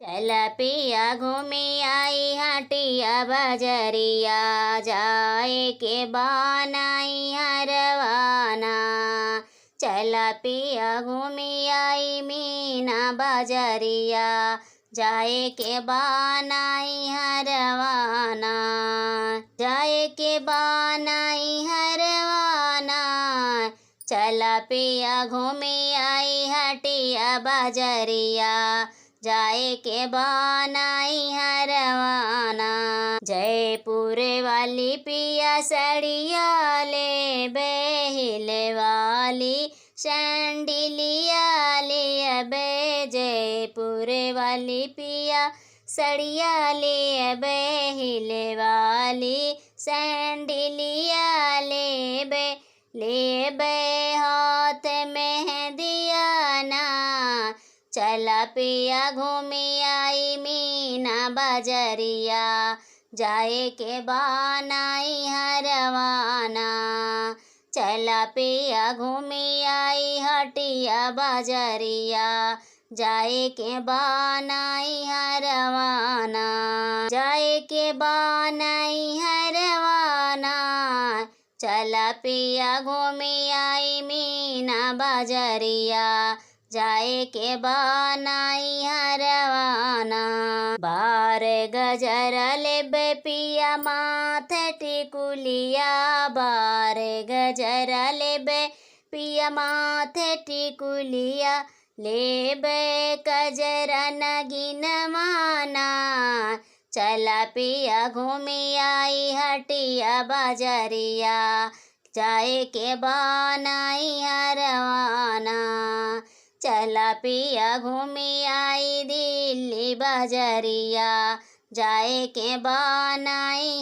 चला पिया घूमी आई हटिया बजरिया, जाए के बनाई हरवाना। चला पिया घूमी आई मीना बजरिया, जाए के बनाई हरवाना। जाए के बनाई हरवाना, चला पिया घूमी आई हटिया बजरिया, जाए के बनाई हरवाना। जयपुर वाली पिया सड़िया ले बेहिले वाली सैंडिलिया ले अबे। जयपुर वाली पिया सड़िया ले बेहिले वाली सैंडिलिया ले बे हाथ मेहंदिया ना। चला पिया घूमी आई मीना बजरिया, जाए के बनाई हरवाना। चला पिया घूमी आई हटिया बजरिया, जाए के बनाई हरवाना। जाए के बनाई हरवाना, चला पिया घूमी आई मीना बजरिया, जाए के बनाई हरवाना। बार गजर लेबे पिया माथे टिकुलिया, बार गजर लेबे पिया माथे टिकुलिया, लेबे गजरा नगिन माना। चला पिया घूमी आई हटिया बजरिया, जाए के बनाई हरवाना। चला पिया घूमी आई दिल्ली बजरिया, जाए के बनाई